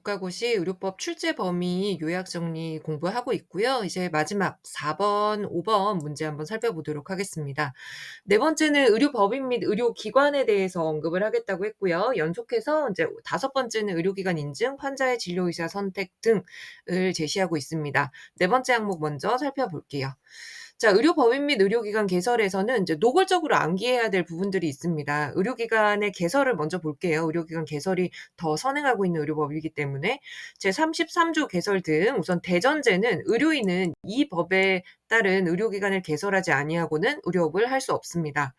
국가고시 의료법 출제 범위 요약 정리 공부하고 있고요. 이제 마지막 4번, 5번 문제 한번 살펴보도록 하겠습니다. 네 번째는 의료법인 및 의료기관에 대해서 언급을 하겠다고 했고요. 연속해서 이제 다섯 번째는 의료기관 인증, 환자의 진료 의사 선택 등을 제시하고 있습니다. 네 번째 항목 먼저 살펴볼게요. 자, 의료법인 및 의료기관 개설에서는 이제 노골적으로 암기해야 될 부분들이 있습니다. 의료기관의 개설을 먼저 볼게요. 의료기관 개설이 더 선행하고 있는 의료법이기 때문에 제33조 개설 등 우선 대전제는 의료인은 이 법에 따른 의료기관을 개설하지 아니하고는 의료업을 할 수 없습니다.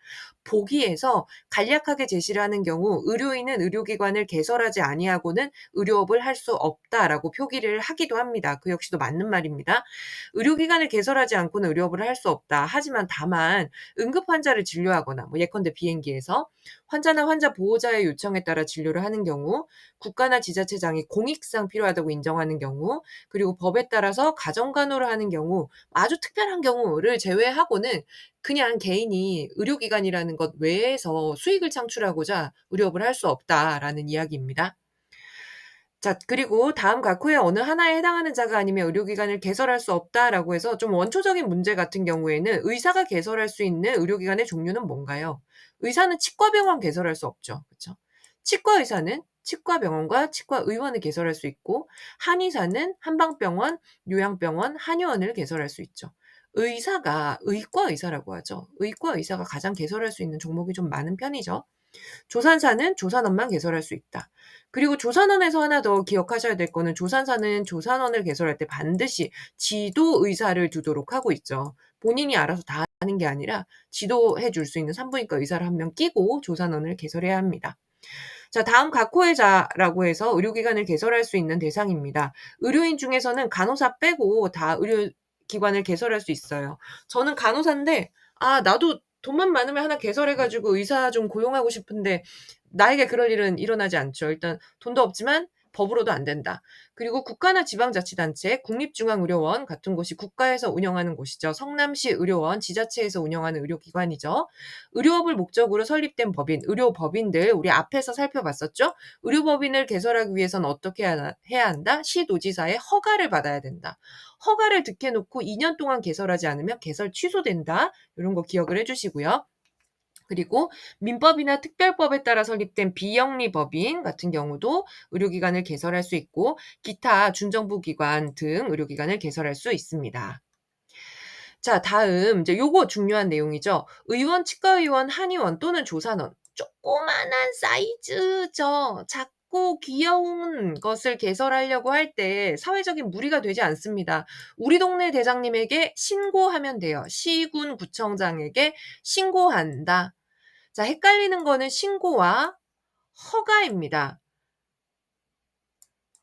보기에서 간략하게 제시를 하는 경우 의료인은 의료기관을 개설하지 아니하고는 의료업을 할 수 없다라고 표기를 하기도 합니다. 그 역시도 맞는 말입니다. 의료기관을 개설하지 않고는 의료업을 할 수 없다. 하지만 다만 응급 환자를 진료하거나 뭐 예컨대 비행기에서 환자나 환자 보호자의 요청에 따라 진료를 하는 경우, 국가나 지자체장이 공익상 필요하다고 인정하는 경우, 그리고 법에 따라서 가정간호를 하는 경우, 아주 특별한 경우를 제외하고는 그냥 개인이 의료기관이라는 것 외에서 수익을 창출하고자 의료업을 할 수 없다라는 이야기입니다. 자, 그리고 다음 각 후에 어느 하나에 해당하는 자가 아니면 의료기관을 개설할 수 없다라고 해서 좀 원초적인 문제 같은 경우에는 의사가 개설할 수 있는 의료기관의 종류는 뭔가요? 의사는 치과병원 개설할 수 없죠. 그쵸? 치과의사는 치과병원과 치과의원을 개설할 수 있고, 한의사는 한방병원, 요양병원, 한의원을 개설할 수 있죠. 의사가 의과의사라고 하죠. 의과의사가 가장 개설할 수 있는 종목이 좀 많은 편이죠. 조산사는 조산원만 개설할 수 있다. 그리고 조산원에서 하나 더 기억하셔야 될 거는 조산사는 조산원을 개설할 때 반드시 지도의사를 두도록 하고 있죠. 본인이 알아서 다 하는 게 아니라 지도해 줄 수 있는 산부인과 의사를 한 명 끼고 조산원을 개설해야 합니다. 자, 다음 각호의자라고 해서 의료기관을 개설할 수 있는 대상입니다. 의료인 중에서는 간호사 빼고 다 의료기관을 개설할 수 있어요. 저는 간호사인데 나도 돈만 많으면 하나 개설해 가지고 의사 좀 고용하고 싶은데 나에게 그럴 일은 일어나지 않죠. 일단 돈도 없지만 법으로도 안 된다. 그리고 국가나 지방자치단체, 국립중앙의료원 같은 곳이 국가에서 운영하는 곳이죠. 성남시 의료원, 지자체에서 운영하는 의료기관이죠. 의료업을 목적으로 설립된 법인, 의료법인들 우리 앞에서 살펴봤었죠. 의료법인을 개설하기 위해서는 어떻게 해야 한다? 시도지사의 허가를 받아야 된다. 허가를 득해 놓고 2년 동안 개설하지 않으면 개설 취소된다. 이런 거 기억을 해 주시고요. 그리고 민법이나 특별법에 따라 설립된 비영리 법인 같은 경우도 의료기관을 개설할 수 있고, 기타 준정부 기관 등 의료기관을 개설할 수 있습니다. 자, 다음 이제 요거 중요한 내용이죠. 의원, 치과의원, 한의원 또는 조산원. 조그만한 사이즈죠. 작고 귀여운 것을 개설하려고 할 때 사회적인 무리가 되지 않습니다. 우리 동네 대장님에게 신고하면 돼요. 시군 구청장에게 신고한다. 자, 헷갈리는 거는 신고와 허가입니다.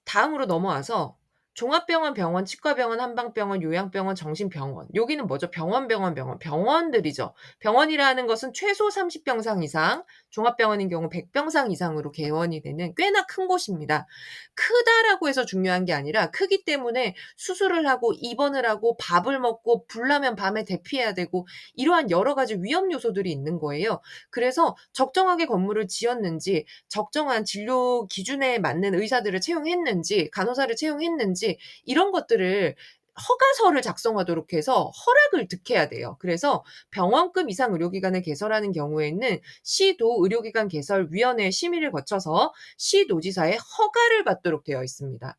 다음으로 넘어와서 종합병원, 병원, 치과병원, 한방병원, 요양병원, 정신병원. 여기는 뭐죠? 병원들이죠. 병원이라는 것은 최소 30병상 이상, 종합병원인 경우 100병상 이상으로 개원이 되는 꽤나 큰 곳입니다. 크다라고 해서 중요한 게 아니라 크기 때문에 수술을 하고 입원을 하고 밥을 먹고 불나면 밤에 대피해야 되고 이러한 여러 가지 위험 요소들이 있는 거예요. 그래서 적정하게 건물을 지었는지, 적정한 진료 기준에 맞는 의사들을 채용했는지, 간호사를 채용했는지 이런 것들을 허가서를 작성하도록 해서 허락을 득해야 돼요. 그래서 병원급 이상 의료기관을 개설하는 경우에는 시도 의료기관 개설위원회 심의를 거쳐서 시도지사의 허가를 받도록 되어 있습니다.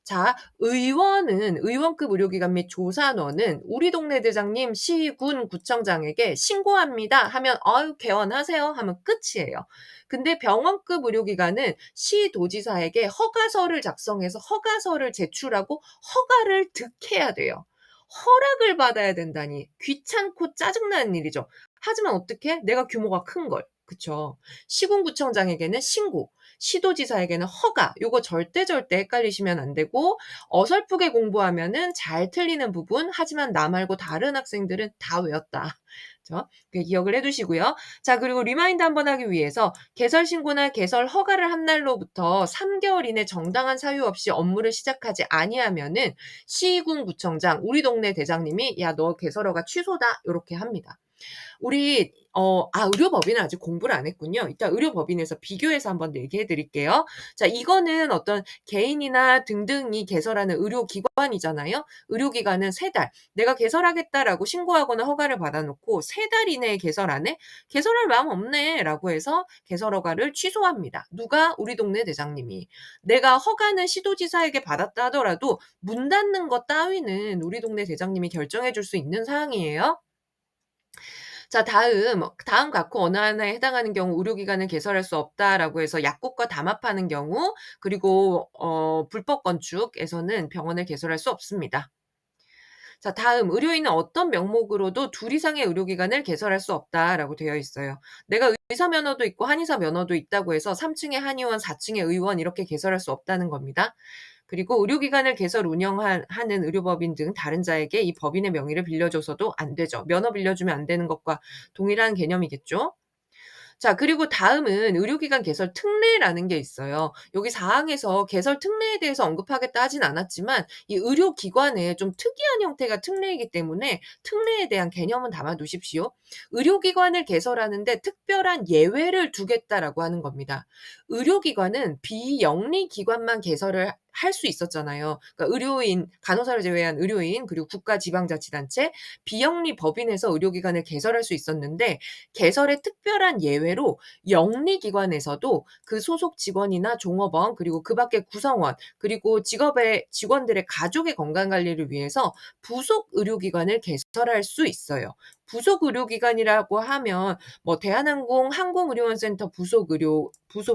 자, 의원급 의료기관 및 조산원은 우리 동네 대장님 시군 구청장에게 신고합니다 하면 "아유 개원하세요." 하면 끝이에요. 근데 병원급 의료기관은 시도지사에게 허가서를 작성해서 허가서를 제출하고 허가를 득해야 돼요. 허락을 받아야 된다니 귀찮고 짜증나는 일이죠. 하지만 어떻게? 내가 규모가 큰 걸. 그쵸. 시군구청장에게는 신고, 시도지사에게는 허가. 요거 절대 헷갈리시면 안 되고 어설프게 공부하면은 잘 틀리는 부분, 하지만 나 말고 다른 학생들은 다 외웠다. 그죠? 기억을 해 두시고요. 자, 그리고 리마인드 한번 하기 위해서 개설 신고나 개설 허가를 한 날로부터 3개월 이내 정당한 사유 없이 업무를 시작하지 아니하면은 시군구청장, 우리 동네 대장님이 "야, 너 개설 허가 취소다." 요렇게 합니다. 우리 의료법인은 아직 공부를 안 했군요. 이따 의료법인에서 비교해서 한번 얘기해 드릴게요. 자, 이거는 어떤 개인이나 등등이 개설하는 의료기관이잖아요. 의료기관은 3달 "내가 개설하겠다."라고 신고하거나 허가를 받아 놓고 3달 이내에 개설 안 해? "개설할 마음 없네."라고 해서 개설 허가를 취소합니다. 누가? 우리 동네 대장님이. 내가 허가는 시도지사에게 받았다 하더라도 문 닫는 것 따위는 우리 동네 대장님이 결정해 줄 수 있는 사항이에요. 자, 다음 각호 어느 하나에 해당하는 경우 의료기관을 개설할 수 없다라고 해서 약국과 담합하는 경우, 그리고 불법 건축에서는 병원을 개설할 수 없습니다. 자, 다음 의료인은 어떤 명목으로도 둘 이상의 의료기관을 개설할 수 없다라고 되어 있어요. 내가 의사 면허도 있고 한의사 면허도 있다고 해서 3 층에 한의원, 4 층에 의원 이렇게 개설할 수 없다는 겁니다. 그리고 의료기관을 개설 하는 의료법인 등 다른 자에게 이 법인의 명의를 빌려줘서도 안 되죠. 면허 빌려주면 안 되는 것과 동일한 개념이겠죠. 자, 그리고 다음은 의료기관 개설 특례라는 게 있어요. 여기 사항에서 개설 특례에 대해서 언급하겠다 하진 않았지만 이 의료기관의 좀 특이한 형태가 특례이기 때문에 특례에 대한 개념은 담아 두십시오. 의료기관을 개설하는데 특별한 예외를 두겠다라고 하는 겁니다. 의료기관은 비영리 기관만 개설을 할 수 있었잖아요. 그러니까 의료인, 간호사를 제외한 의료인, 그리고 국가 지방자치단체, 비영리 법인에서 의료기관을 개설할 수 있었는데 개설의 특별한 예외로 영리기관에서도 그 소속 직원이나 종업원, 그리고 그 밖의 구성원, 그리고 직업의 직원들의 가족의 건강 관리를 위해서 부속 의료기관을 개설할 수 있어요. 부속 의료기관이라고 하면 뭐 대한항공 항공의료원센터 부속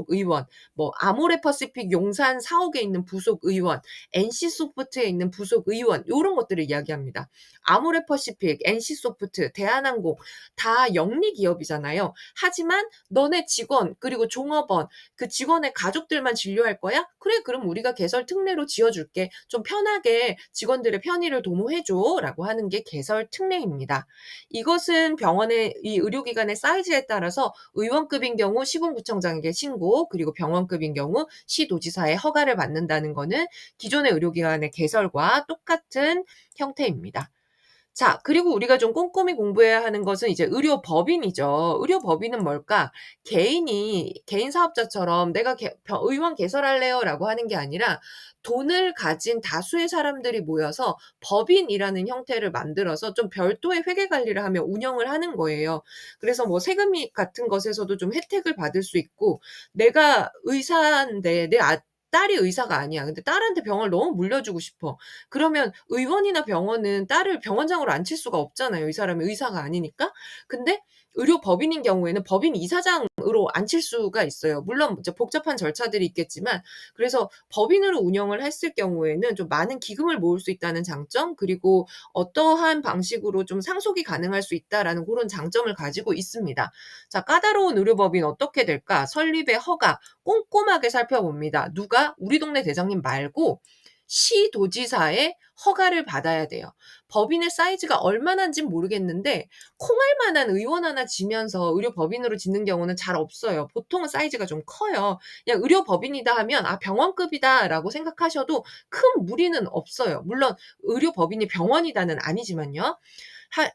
의원, 뭐 아모레퍼시픽 용산 사옥에 있는 부속 의원, NC소프트에 있는 부속 의원, 요런 것들을 이야기합니다. 아모레퍼시픽, NC소프트, 대한항공 다 영리 기업이잖아요. 하지만 "너네 직원 그리고 종업원, 그 직원의 가족들만 진료할 거야? 그래, 그럼 우리가 개설 특례로 지어 줄게. 좀 편하게 직원들의 편의를 도모해 줘."라고 하는 게 개설 특례입니다. 이것은 병원의 이 의료기관의 사이즈에 따라서 의원급인 경우 시군구청장에게 신고, 그리고 병원급인 경우 시도지사의 허가를 받는다는 거는 기존의 의료기관의 개설과 똑같은 형태입니다. 자, 그리고 우리가 좀 꼼꼼히 공부해야 하는 것은 이제 의료법인이죠. 의료법인은 뭘까? 개인 사업자처럼 "내가 의원 개설할래요."라고 하는 게 아니라 돈을 가진 다수의 사람들이 모여서 법인이라는 형태를 만들어서 좀 별도의 회계 관리를 하며 운영을 하는 거예요. 그래서 뭐 세금이 같은 것에서도 좀 혜택을 받을 수 있고, 내가 의사인데 딸이 의사가 아니야. 근데 딸한테 병을 너무 물려주고 싶어. 그러면 의원이나 병원은 딸을 병원장으로 앉힐 수가 없잖아요, 이 사람이 의사가 아니니까. 근데 의료법인인 경우에는 법인 이사장으로 앉힐 수가 있어요. 물론 이제 복잡한 절차들이 있겠지만, 그래서 법인으로 운영을 했을 경우에는 좀 많은 기금을 모을 수 있다는 장점, 그리고 어떠한 방식으로 좀 상속이 가능할 수 있다라는 고런 장점을 가지고 있습니다. 자, 까다로운 의료법인 어떻게 될까? 설립의 허가 꼼꼼하게 살펴봅니다. 누가? 우리 동네 대장님 말고 시도지사의 허가를 받아야 돼요. 법인의 사이즈가 얼마나인진 모르겠는데 콩알 만한 의원 하나 지면서 의료법인으로 짓는 경우는 잘 없어요. 보통은 사이즈가 좀 커요. 그냥 의료법인이다 하면 '아, 병원급이다.'라고 생각하셔도 큰 무리는 없어요. 물론 의료법인이 병원이다는 아니지만요.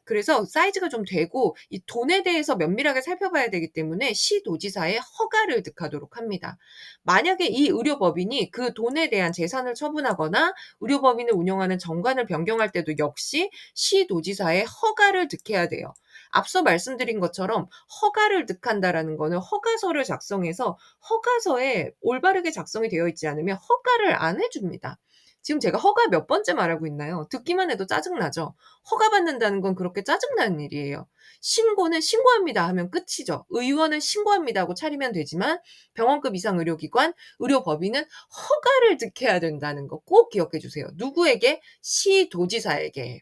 그래서 사이즈가 좀 되고 이 돈에 대해서 면밀하게 살펴봐야 되기 때문에 시도지사의 허가를 득하도록 합니다. 만약에 이 의료법인이 그 돈에 대한 재산을 처분하거나 의료법인을 운영하는 정관을 변경할 때도 역시 시도지사의 허가를 득해야 돼요. 앞서 말씀드린 것처럼 허가를 득한다라는 거는 허가서를 작성해서 허가서에 올바르게 작성이 되어 있지 않으면 허가를 안 해 줍니다. 지금 제가 허가 몇 번째 말하고 있나요? 듣기만 해도 짜증나죠? 허가받는다는 건 그렇게 짜증나는 일이에요. 신고는 "신고합니다." 하면 끝이죠. 의원은 "신고합니다." 하고 차리면 되지만 병원급 이상 의료기관, 의료법인은 허가를 득해야 된다는 거 꼭 기억해 주세요. 누구에게? 시도지사에게.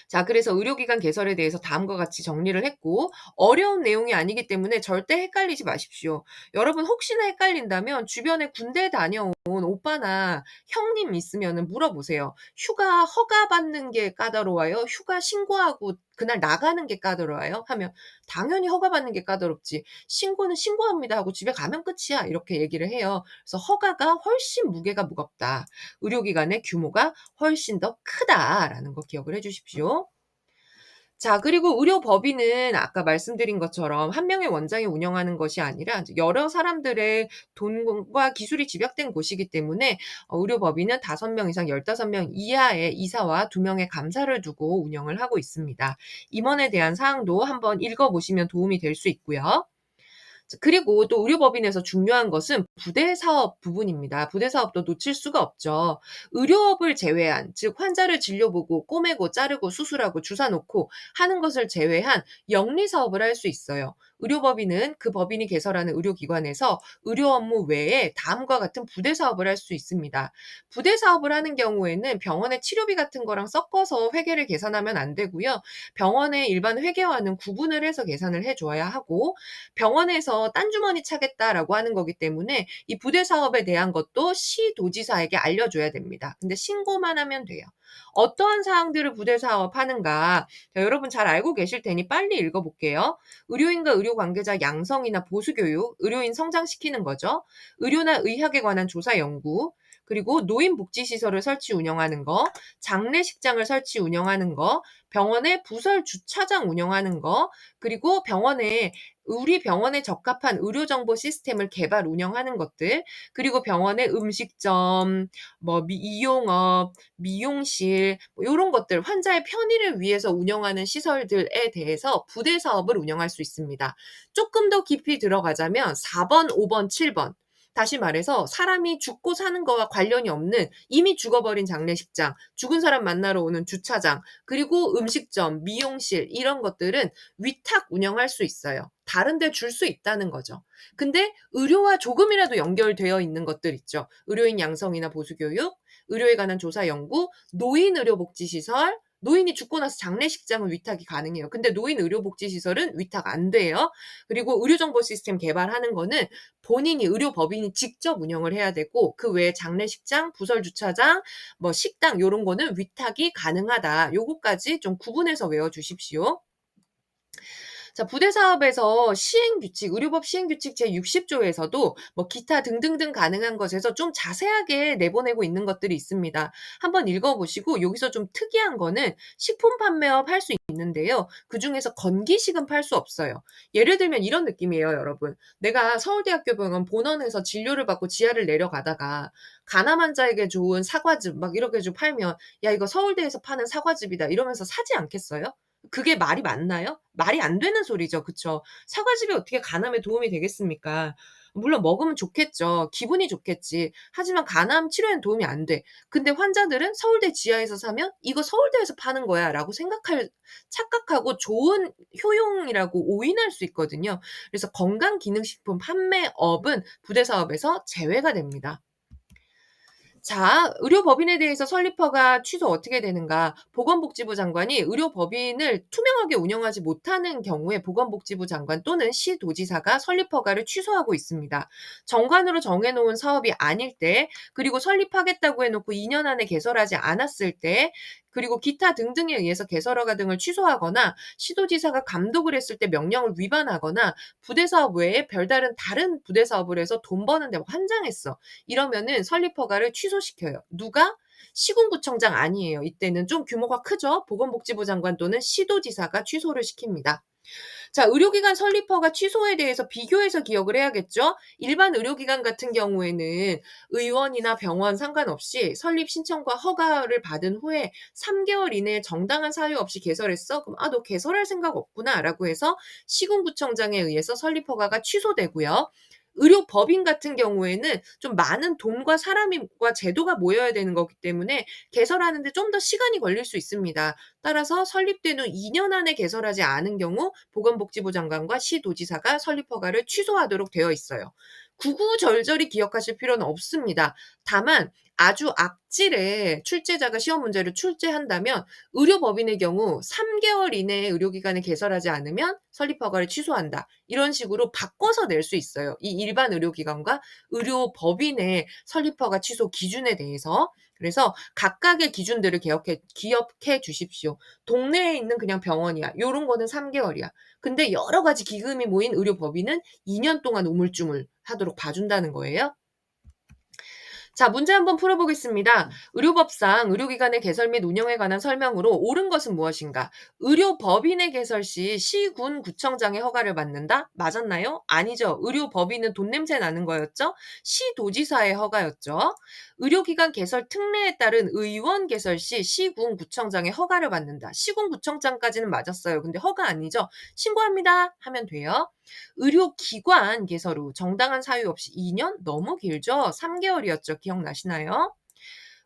자, 그래서 의료기관 개설에 대해서 다음과 같이 정리를 했고, 어려운 내용이 아니기 때문에 절대 헷갈리지 마십시오. 여러분 혹시나 헷갈린다면 주변에 군대 다녀온 오빠나 형님 있으면은 물어보세요. "휴가 허가받는 게 까다로워요? 휴가 신고하고 그날 나가는 게 까다로워요?" 하면 "당연히 허가받는 게 까다롭지. 신고는 신고합니다." 하고 집에 가면 끝이야. 이렇게 얘기를 해요. 그래서 허가가 훨씬 무게가 무겁다. 의료기관의 규모가 훨씬 더 크다라는 거 기억을 해 주십시오. 자, 그리고 의료법인은 아까 말씀드린 것처럼 한 명의 원장이 운영하는 것이 아니라 이제 여러 사람들의 돈과 기술이 집약된 곳이기 때문에 의료법인은 5명 이상 15명 이하의 이사와 2명의 감사를 두고 운영을 하고 있습니다. 임원에 대한 사항도 한번 읽어 보시면 도움이 될 수 있고요. 그리고 또 의료법인에서 중요한 것은 부대 사업 부분입니다. 부대 사업도 놓칠 수가 없죠. 의료업을 제외한, 즉 환자를 진료보고 꼬매고 자르고 수술하고 주사 놓고 하는 것을 제외한 영리 사업을 할 수 있어요. 의료법인은 그 법인이 개설하는 의료기관에서 의료 업무 외에 다음과 같은 부대 사업을 할 수 있습니다. 부대 사업을 하는 경우에는 병원의 치료비 같은 거랑 섞어서 회계를 계산하면 안 되고요. 병원의 일반 회계와는 구분을 해서 계산을 해 줘야 하고, 병원에서 딴 주머니 차겠다라고 하는 거기 때문에 이 부대 사업에 대한 것도 시도지사에게 알려줘야 됩니다. 근데 신고만 하면 돼요. 어떠한 사항들을 부대 사업하는가? 자, 여러분 잘 알고 계실 테니 빨리 읽어볼게요. 의료인과 의료 관계자 양성이나 보수 교육, 의료인 성장시키는 거죠. 의료나 의학에 관한 조사 연구, 그리고 노인복지시설을 설치 운영하는 거, 장례식장을 설치 운영하는 거, 병원의 부설 주차장 운영하는 거, 그리고 우리 병원에 적합한 의료정보 시스템을 개발 운영하는 것들, 그리고 병원의 음식점, 이용업, 미용실, 요런 것들, 환자의 편의를 위해서 운영하는 시설들에 대해서 부대 사업을 운영할 수 있습니다. 조금 더 깊이 들어가자면 4번, 5번, 7번. 다시 말해서 사람이 죽고 사는 거와 관련이 없는 이미 죽어버린 장례식장, 죽은 사람 만나러 오는 주차장, 그리고 음식점, 미용실 이런 것들은 위탁 운영할 수 있어요. 다른 데 줄 수 있다는 거죠. 근데 의료와 조금이라도 연결되어 있는 것들 있죠. 의료인 양성이나 보수교육, 의료에 관한 조사 연구, 노인 의료복지시설, 노인이 죽고 나서 장례식장은 위탁이 가능해요. 근데 노인 의료복지시설은 위탁 안 돼요. 그리고 의료정보 시스템 개발하는 거는 본인이 의료법인이 직접 운영을 해야 되고, 그 외에 장례식장, 부설주차장, 식당 요런 거는 위탁이 가능하다. 요거까지 좀 구분해서 외워 주십시오. 자, 부대 사업에서 시행규칙, 의료법 시행규칙 제60조에서도 기타 등등등 가능한 것에서 좀 자세하게 내보내고 있는 것들이 있습니다. 한번 읽어보시고, 여기서 좀 특이한 거는 식품 판매업 할 수 있는데요. 그중에서 건기식은 팔 수 없어요. 예를 들면 이런 느낌이에요, 여러분. 내가 서울대학교 병원 본원에서 진료를 받고 지하를 내려가다가 간암 환자에게 좋은 사과즙 막 이렇게 좀 팔면, 야, 이거 서울대에서 파는 사과즙이다 이러면서 사지 않겠어요? 그게 말이 맞나요? 말이 안 되는 소리죠. 그쵸? 사과즙이 어떻게 간암에 도움이 되겠습니까? 물론 먹으면 좋겠죠. 기분이 좋겠지. 하지만 간암 치료에는 도움이 안 돼. 근데 환자들은 서울대 지하에서 사면 '이거 서울대에서 파는 거야.'라고 착각하고 좋은 효용이라고 오인할 수 있거든요. 그래서 건강기능식품 판매업은 부대 사업에서 제외가 됩니다. 자, 의료법인에 대해서 설립허가 취소 어떻게 되는가? 보건복지부 장관이 의료법인을 투명하게 운영하지 못하는 경우에 보건복지부 장관 또는 시도지사가 설립허가를 취소하고 있습니다. 정관으로 정해놓은 사업이 아닐 때, 그리고 설립하겠다고 해놓고 2년 안에 개설하지 않았을 때, 그리고 기타 등등에 의해서 개설허가 등을 취소하거나 시도지사가 감독을 했을 때 명령을 위반하거나 부대사업 외에 별다른 다른 부대사업을 해서 돈 버는데 환장했어. 이러면은 설립허가를 취소시켜요. 누가? 시군구청장 아니에요. 이때는 좀 규모가 크죠. 보건복지부 장관 또는 시도지사가 취소를 시킵니다. 자, 의료기관 설립허가 취소에 대해서 비교해서 기억을 해야겠죠? 일반 의료기관 같은 경우에는 의원이나 병원 상관없이 설립 신청과 허가를 받은 후에 3개월 이내에 정당한 사유 없이 개설했어? 그럼 너 개설할 생각 없구나 라고 해서 시군구청장에 의해서 설립허가가 취소되고요. 의료법인 같은 경우에는 좀 많은 돈과 사람과 제도가 모여야 되는 거기 때문에 개설하는데 좀 더 시간이 걸릴 수 있습니다. 따라서 설립된 후 2년 안에 개설하지 않은 경우 보건복지부 장관과 시도지사가 설립허가를 취소하도록 되어 있어요. 구구절절히 기억하실 필요는 없습니다. 다만 아주 악질의 출제자가 시험 문제를 출제한다면 의료법인의 경우 3개월 이내에 의료기관을 개설하지 않으면 설립허가를 취소한다. 이런 식으로 바꿔서 낼 수 있어요. 이 일반 의료기관과 의료법인의 설립허가 취소 기준에 대해서. 그래서 각각의 기준들을 기억해 주십시오. 동네에 있는 그냥 병원이야. 요런 거는 3개월이야. 근데 여러 가지 기금이 모인 의료법인은 2년 동안 우물쭈물 하도록 봐준다는 거예요. 자, 문제 한번 풀어보겠습니다. 의료법상 의료기관의 개설 및 운영에 관한 설명으로 옳은 것은 무엇인가? 의료법인의 개설 시 시군 구청장의 허가를 받는다? 맞았나요? 아니죠. 의료법인은 돈 냄새 나는 거였죠? 시도지사의 허가였죠. 의료기관 개설 특례에 따른 의원 개설 시 시군 구청장의 허가를 받는다. 시군 구청장까지는 맞았어요. 근데 허가 아니죠. 신고합니다 하면 돼요. 의료기관 개설 후 정당한 사유 없이 2년? 너무 길죠? 3개월이었죠. 기억나시나요?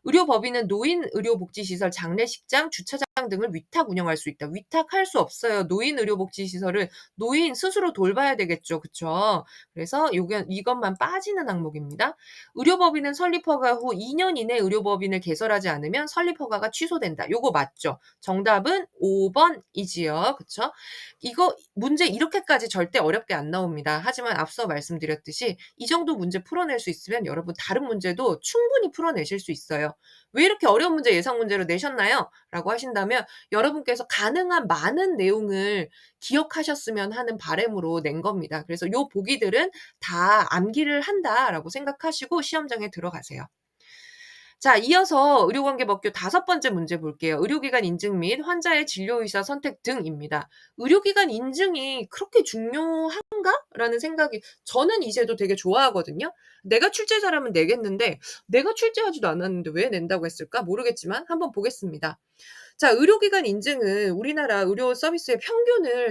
의료법인은 노인 의료복지시설, 장례식장, 주차장 등을 위탁 운영할 수 있다. 위탁할 수 없어요. 노인 의료복지시설을 노인 스스로 돌봐야 되겠죠. 그쵸? 그래서 요게 이것만 빠지는 항목입니다. 의료법인은 설립허가 후 2년 이내 의료법인을 개설하지 않으면 설립허가가 취소된다. 요거 맞죠? 정답은 5번이지요. 그쵸? 이거 문제 이렇게까지 절대 어렵게 안 나옵니다. 하지만 앞서 말씀드렸듯이 이 정도 문제 풀어낼 수 있으면 여러분 다른 문제도 충분히 풀어내실 수 있어요. "왜 이렇게 어려운 문제 예상 문제로 내셨나요?" 라고 하신다면 여러분께서 가능한 많은 내용을 기억하셨으면 하는 바람으로 낸 겁니다. 그래서 요 보기들은 다 암기를 한다라고 생각하시고 시험장에 들어가세요. 자, 이어서 의료관계법규 5번째 문제 볼게요. 의료기관 인증 및 환자의 진료 의사 선택 등입니다. 의료기관 인증이 그렇게 중요한가? 라는 생각이 저는 이 제도 되게 좋아하거든요. 내가 출제자라면 내겠는데 내가 출제하지도 않았는데 왜 낸다고 했을까? 모르겠지만 한번 보겠습니다. 자, 의료기관 인증은 우리나라 의료 서비스의 평균을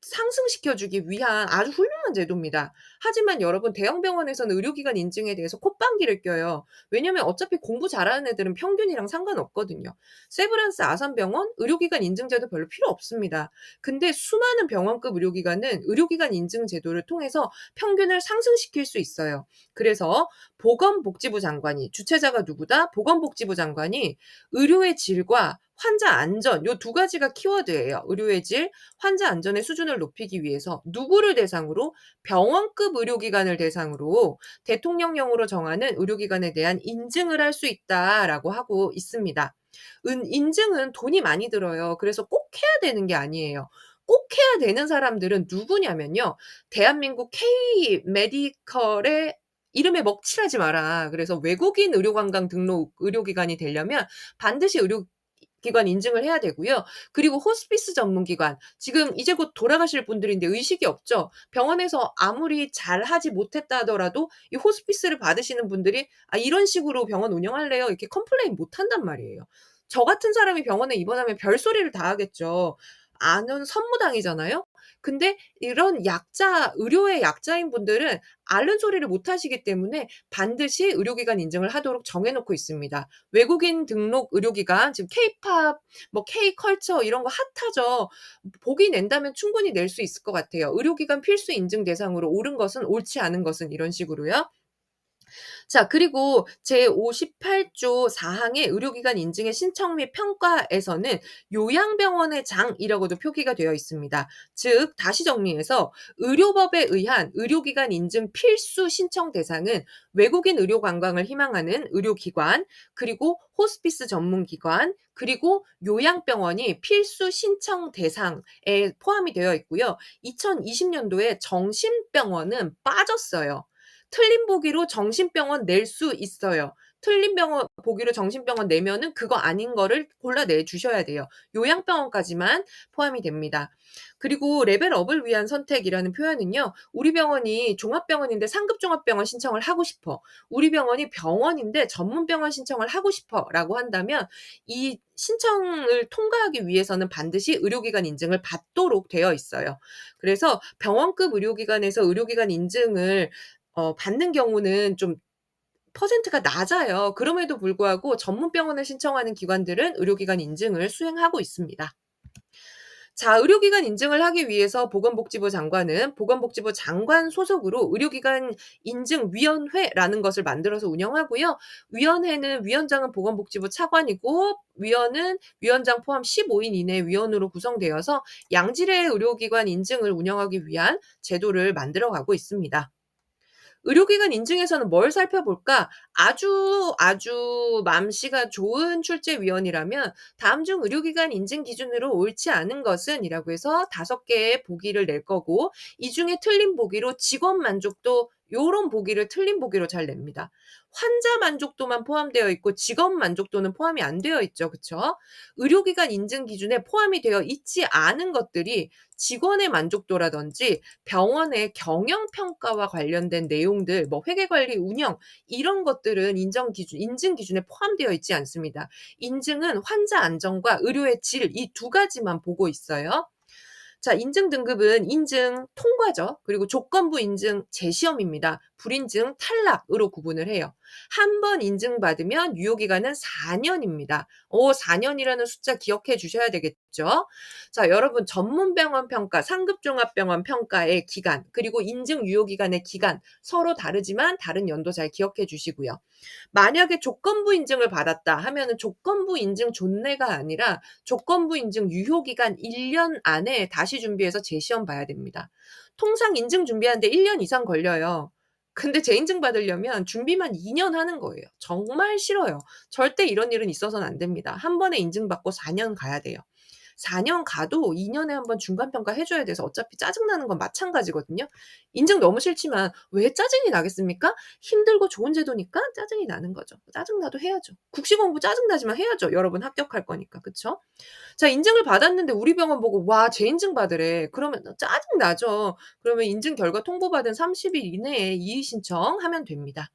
상승시켜 주기 위한 아주 훌륭한 제도입니다. 하지만 여러분 대형 병원에서는 의료기관 인증에 대해서 콧방귀를 껴요. 왜냐면 어차피 공부 잘하는 애들은 평균이랑 상관없거든요. 세브란스 아산병원 의료기관 인증제도 별로 필요 없습니다. 근데 수많은 병원급 의료기관은 의료기관 인증 제도를 통해서 평균을 상승시킬 수 있어요. 그래서 보건복지부 장관이 주체자가 누구다? 보건복지부 장관이 의료의 질과 환자 안전 요 두 가지가 키워드예요. 의료의 질, 환자 안전의 수준을 높이기 위해서 누구를 대상으로? 병원급 의료기관을 대상으로 대통령령으로 정하는 의료기관에 대한 인증을 할 수 있다라고 하고 있습니다. 인증은 돈이 많이 들어요. 그래서 꼭 해야 되는 게 아니에요. 꼭 해야 되는 사람들은 누구냐면요. 대한민국 K-메디컬의 이름에 먹칠하지 마라. 그래서 외국인 의료관광 등록 의료기관이 되려면 반드시 기관 인증을 해야 되고요. 그리고 호스피스 전문기관 지금 이제 곧 돌아가실 분들인데 의식이 없죠. 병원에서 아무리 잘하지 못했다 하더라도 이 호스피스를 받으시는 분들이 "아 이런 식으로 병원 운영할래요?" 이렇게 컴플레인 못 한단 말이에요. 저 같은 사람이 병원에 입원하면 별소리를 다 하겠죠. 안은 선무당이잖아요. 근데 이런 약자 의료의 약자인 분들은 앓는 소리를 못 하시기 때문에 반드시 의료기관 인증을 하도록 정해 놓고 있습니다. 외국인 등록 의료기관 지금 케이팝 뭐 K컬처 이런 거 핫하죠. 보기 낸다면 충분히 낼 수 있을 것 같아요. 의료기관 필수 인증 대상으로 옳은 것은 옳지 않은 것은 이런 식으로요. 자, 그리고 제58조 4항의 의료기관 인증의 신청 및 평가에서는 요양병원의 장이라고도 표기가 되어 있습니다. 즉 다시 정리해서 의료법에 의한 의료기관 인증 필수 신청 대상은 외국인 의료 관광을 희망하는 의료기관, 그리고 호스피스 전문기관, 그리고 요양병원이 필수 신청 대상에 포함이 되어 있고요. 2020년도에 정신병원은 빠졌어요. 틀린 보기로 정신병원 낼 수 있어요. 틀린 보기로 정신병원 내면은 그거 아닌 거를 골라내 주셔야 돼요. 요양병원까지만 포함이 됩니다. 그리고 레벨업을 위한 선택이라는 표현은요. 우리 병원이 종합병원인데 상급 종합병원 신청을 하고 싶어. 우리 병원이 병원인데 전문병원 신청을 하고 싶어라고 한다면 이 신청을 통과하기 위해서는 반드시 의료기관 인증을 받도록 되어 있어요. 그래서 병원급 의료기관에서 의료기관 인증을 받는 경우는 좀 퍼센트가 낮아요. 그럼에도 불구하고 전문 병원을 신청하는 기관들은 의료기관 인증을 수행하고 있습니다. 자, 의료기관 인증을 하기 위해서 보건복지부 장관은 보건복지부 장관 소속으로 의료기관 인증위원회라는 것을 만들어서 운영하고요. 위원장은 보건복지부 차관이고 위원은 위원장 포함 15인 이내 위원으로 구성되어서 양질의 의료기관 인증을 운영하기 위한 제도를 만들어 가고 있습니다. 의료기관 인증에서는 뭘 살펴볼까? 아주 맘씨가 좋은 출제위원이라면 다음 중 의료기관 인증 기준으로 옳지 않은 것은 이라고 해서 5개의 보기를 낼 거고 이 중에 틀린 보기로 직원 만족도 요런 보기를 틀린 보기로 잘 냅니다. 환자 만족도만 포함되어 있고 직원 만족도는 포함이 안 되어 있죠. 그쵸? 의료기관 인증 기준에 포함이 되어 있지 않은 것들이 직원의 만족도라든지 병원의 경영 평가와 관련된 내용들, 뭐 회계 관리 운영 이런 것들은 인증 기준에 포함되어 있지 않습니다. 인증은 환자 안전과 의료의 질 이 두 가지만 보고 있어요. 자, 인증 등급은 인증 통과죠. 그리고 조건부 인증 재시험입니다. 불인증 탈락으로 구분을 해요. 한 번 인증받으면 유효기간은 4년입니다. 4년이라는 숫자 기억해 주셔야 되겠죠. 자, 여러분 전문병원 평가, 상급종합병원 평가의 기간, 그리고 인증 유효기간의 기간 서로 다르지만 다른 연도 잘 기억해 주시고요. 만약에 조건부 인증을 받았다 하면은 조건부 인증 존내가 아니라 조건부 인증 유효기간 1년 안에 다시 준비해서 재시험 봐야 됩니다. 통상 인증 준비하는데 1년 이상 걸려요. 근데 재인증 받으려면 준비만 2년 하는 거예요. 정말 싫어요. 절대 이런 일은 있어서는 안 됩니다. 한 번에 인증받고 4년 가야 돼요. 4년 가도 2 년에 한 번 중간 평가 해 줘야 돼서 어차피 짜증 나는 건 마찬가지거든요. 인증 너무 싫지만 왜 짜증이 나겠습니까? 힘들고 좋은 제도니까 짜증이 나는 거죠. 짜증 나도 해야죠. 국시 공부 짜증 나지만 해야죠. 여러분 합격할 거니까. 그쵸? 자, 인증을 받았는데 우리 병원 보고 "와 재인증 받으래." 그러면 짜증 나죠. 그러면 인증 결과 통보받은 30일 이내에 이의 신청하면 됩니다.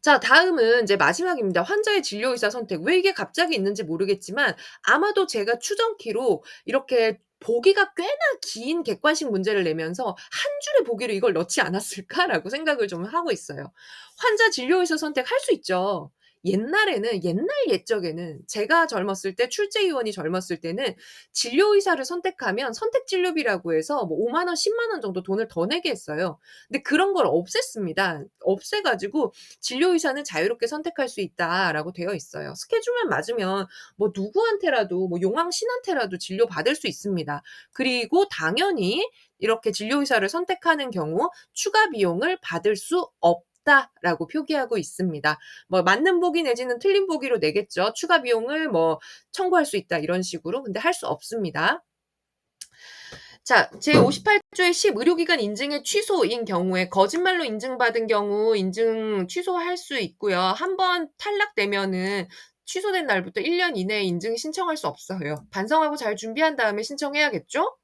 자, 다음은 이제 마지막입니다. 환자의 진료 의사 선택. 왜 이게 갑자기 있는지 모르겠지만 아마도 제가 추정키로 이렇게 보기가 꽤나 긴 객관식 문제를 내면서 '한 줄의 보기로 이걸 넣지 않았을까?'라고 생각을 좀 하고 있어요. 환자 진료 의사 선택할 수 있죠. 옛날에는 옛날 옛적에는 제가 젊었을 때 출제위원이 젊었을 때는 진료 의사를 선택하면 선택 진료비라고 해서 뭐 5만 원, 10만 원 정도 돈을 더 내게 했어요. 근데 그런 걸 없앴습니다. 없애 가지고 진료의사는 자유롭게 선택할 수 있다라고 되어 있어요. 스케줄만 맞으면 뭐 누구한테라도 뭐 용왕 신한테라도 진료받을 수 있습니다. 그리고 당연히 이렇게 진료의사를 선택하는 경우 추가 비용을 받을 수 없다라고 표기하고 있습니다. 뭐 맞는 보기 내지는 틀린 보기로 내겠죠. 추가 비용을 뭐 청구할 수 있다 이런 식으로. 근데 할 수 없습니다. 자, 제58 조의 10 의료기관 인증의 취소인 경우에 거짓말로 인증받은 경우 인증 취소할 수 있고요. 한 번 탈락되면은 취소된 날부터 1년 이내에 인증 신청할 수 없어요. 반성하고 잘 준비한 다음에 신청해야겠죠?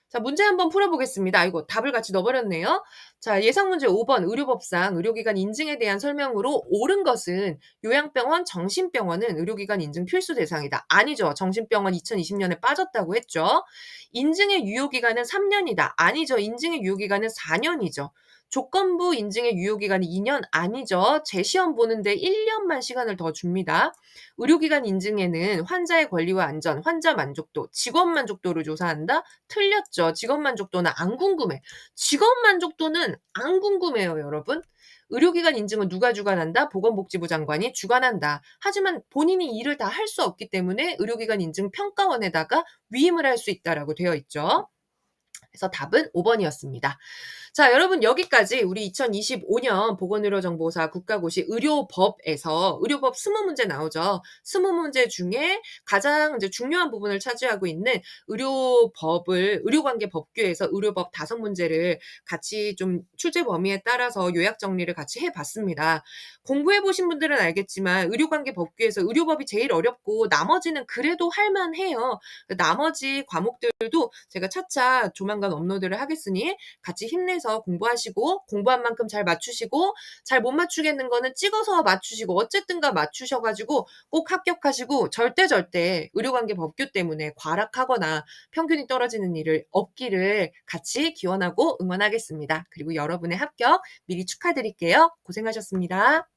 자, 문제 한번 풀어보겠습니다. 아이고, 답을 같이 넣어버렸네요. 자, 예상 문제 5번 의료법상 의료기관 인증에 대한 설명으로 옳은 것은 요양병원, 정신병원은 의료기관 인증 필수 대상이다. 아니죠. 정신병원 2020년에 빠졌다고 했죠. 인증의 유효기간은 3년이다. 아니죠. 인증의 유효기간은 4년이죠. 조건부 인증의 유효기간이 2년 아니죠. 재시험 보는데 1년만 시간을 더 줍니다. 의료기관 인증에는 환자의 권리와 안전, 환자 만족도, 직원 만족도를 조사한다? 틀렸죠. 직원 만족도는 안 궁금해. 직원 만족도는 안 궁금해요, 여러분. 의료기관 인증은 누가 주관한다? 보건복지부 장관이 주관한다. 하지만 본인이 일을 다 할 수 없기 때문에 의료기관 인증 평가원에다가 위임을 할 수 있다라고 되어 있죠. 그래서 답은 5 번이었습니다. 자, 여러분 여기까지 우리 2025년 보건의료정보사 국가고시 의료법에서 의료법 20문제 나오죠. 20문제 중에 가장 이제 중요한 부분을 차지하고 있는 의료관계 법규에서 의료법 5문제를 같이 좀 출제 범위에 따라서 요약 정리를 같이 해 봤습니다. 공부해 보신 분들은 알겠지만 의료관계 법규에서 의료법이 제일 어렵고 나머지는 그래도 할 만해요. 나머지 과목들도 제가 차차 조만간 업로드를 하겠으니 같이 힘내서 공부하시고 공부한 만큼 잘 맞추시고 잘 못 맞추겠는 거는 찍어서 맞추시고 어쨌든가 맞추셔 가지고 꼭 합격하시고 절대 의료관계 법규 때문에 과락하거나 평균이 떨어지는 일을 없기를 같이 기원하고 응원하겠습니다. 그리고 여러분의 합격 미리 축하드릴게요. 고생하셨습니다.